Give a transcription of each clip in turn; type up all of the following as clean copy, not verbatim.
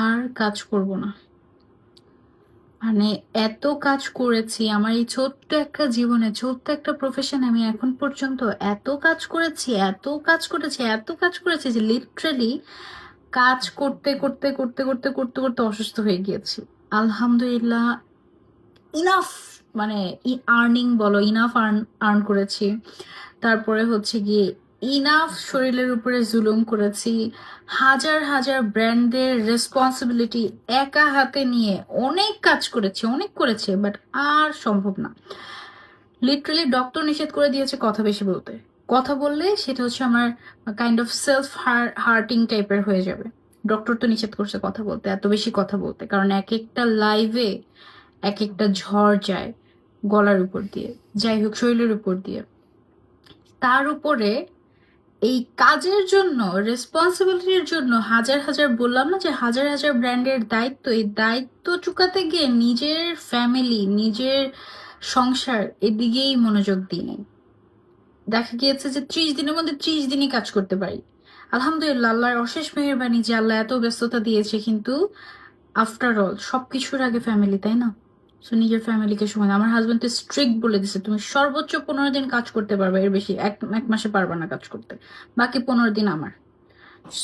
আর কাজ করব না। মানে এত কাজ করেছি আমার এই ছোট্ট একটা জীবনে, ছোট্ট একটা প্রফেশনে, আমি এখন পর্যন্ত এত কাজ করেছি, এত কাজ করেছি, এত কাজ করেছি যে লিটারালি কাজ করতে করতে করতে করতে করতে করতে অসুস্থ হয়ে গিয়েছি। আলহামদুলিল্লাহ, ইনাফ, মানে আর্নিং বলো, ইনাফ আর্ন আর্ন করেছি। তারপরে হচ্ছে গিয়ে ইনাফ শরীরের উপরে জুলুম করেছি। হাজার হাজার ব্র্যান্ডের রেসপন্সিবিলিটি একা হাতে নিয়ে অনেক কাজ করেছি, অনেক করেছে, বাট আর সম্ভব না। লিটারালি ডক্টর নিষেধ করে দিয়েছে কথা বেশি বলতে। কথা বললে সেটা হচ্ছে আমার কাইন্ড অফ সেলফ হার্টিং টাইপের হয়ে যাবে। ডক্টর তো নিষেধ করছে কথা বলতে, এত বেশি কথা বলতে, কারণ এক একটা লাইভে এক একটা ঝড় যায় গলার উপর দিয়ে, যাই হোক শরীরের উপর দিয়ে। তার উপরে এই কাজের জন্য, রেসপন্সিবিলিটির জন্য হাজার হাজার, বললাম না যে হাজার হাজার ব্র্যান্ডের দায়িত্ব, এই দায়িত্ব চুকাতে গিয়ে নিজের ফ্যামিলি, নিজের সংসার এদিকেই মনোযোগ দিই নাই। দেখা গিয়েছে যে 30 দিনের মধ্যে 30 দিনই কাজ করতে পারি। আলহামদুলিল্লাহ, আল্লাহর অশেষ মেহেরবানি যে আল্লাহ এত ব্যস্ততা দিয়েছে, কিন্তু আফটার অল সবকিছুর আগে ফ্যামিলি, তাই না? সো নিজের ফ্যামিলিকে সময় দাও। আমার হাজবেন্ড তো স্ট্রিক্ট বলে দিছে, তুমি সর্বোচ্চ 15 দিন কাজ করতে পারবে, এর বেশি এক এক মাসে পারবা না কাজ করতে, বাকি 15 দিন আমার।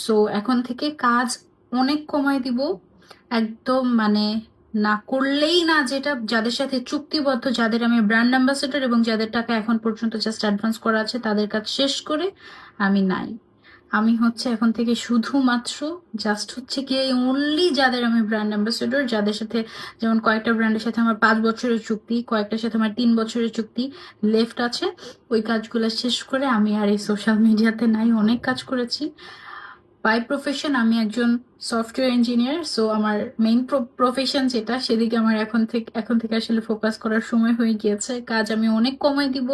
সো এখন থেকে কাজ অনেক কমাই দিব, একদম মানে না করলেই না, যেটা যাদের সাথে চুক্তিবদ্ধ, যাদের আমি ব্র্যান্ড অ্যাম্বাসেডর এবং যাদের টাকা এখন পর্যন্ত জাস্ট অ্যাডভান্স করা আছে, তাদের কাজ শেষ করে আমি নাই। আমি হচ্ছে এখন থেকে শুধুমাত্র জাস্ট হচ্ছে কি অনলি যাদের আমি ব্র্যান্ড অ্যাম্বাসেডর, যাদের সাথে, যেমন কয়েকটা ব্র্যান্ডের সাথে আমার 5 বছরের চুক্তি, কয়েকটার সাথে আমার 3 বছরের চুক্তি লেফট আছে, ওই কাজগুলো শেষ করে আমি আর এই সোশ্যাল মিডিয়াতে নাই। অনেক কাজ করেছি। বাই প্রফেশন আমি একজন সফটওয়্যার ইঞ্জিনিয়ার, সো আমার মেইন প্রফেশন যেটা, সেদিকে আমার এখন থেকে আসলে ফোকাস করার সময় হয়ে গিয়েছে। কাজ আমি অনেক কমাই দিব,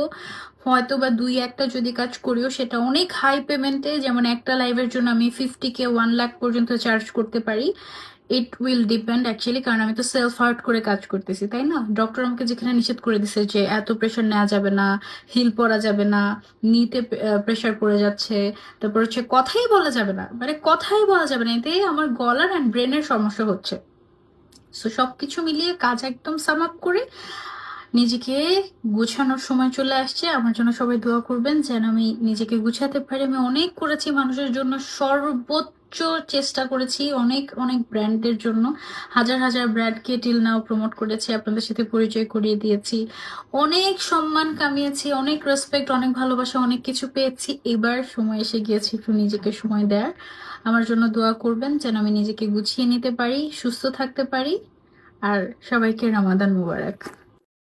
হয়তো বা 2-1টা যদি কাজ করিও সেটা অনেক হাই পেমেন্টে, যেমন একটা লাইভের জন্য আমি 50K 1 লাখ পর্যন্ত চার্জ করতে পারি। ইট উইল ডিপেন্ড অ্যাকচুয়ালি, কারণ আমি তো সেলফ হার্ট করে কাজ করতেছি, তাই না? ডক্টর আমাকে যেখানে নিষেধ করে দিছে যে এত প্রেশার নেওয়া যাবে না, হিল পরা যাবে না, নিতে প্রেশার পড়ে যাচ্ছে, তারপর হচ্ছে কথাই বলা যাবে না, মানে কথাই বলা যাবে না, এতে আমার গলার অ্যান্ড ব্রেনের সমস্যা হচ্ছে। সো সবকিছু মিলিয়ে কাজ একদম সাম আপ করে নিজেকে গুছানোর সময় চলে আসছে। আমার জন্য সবাই দোয়া করবেন যেন আমি নিজেকে গুছাতে পারি। আমি অনেক করেছি মানুষের জন্য, সর্বোচ্চ চেষ্টা করেছি অনেক অনেক ব্র্যান্ডের জন্য, হাজার হাজার ব্র্যান্ডকে টিল নাও প্রমোট করেছি, আপনাদের সাথে পরিচয় করিয়ে দিয়েছি, অনেক সম্মান কামিয়েছি, অনেক রেসপেক্ট, অনেক ভালোবাসা, অনেক কিছু পেয়েছি। এবার সময় এসে গিয়েছে একটু নিজেকে সময় দেওয়ার। আমার জন্য দোয়া করবেন যেন আমি নিজেকে গুছিয়ে নিতে পারি, সুস্থ থাকতে পারি। আর সবাইকে রমাদান মুবারক।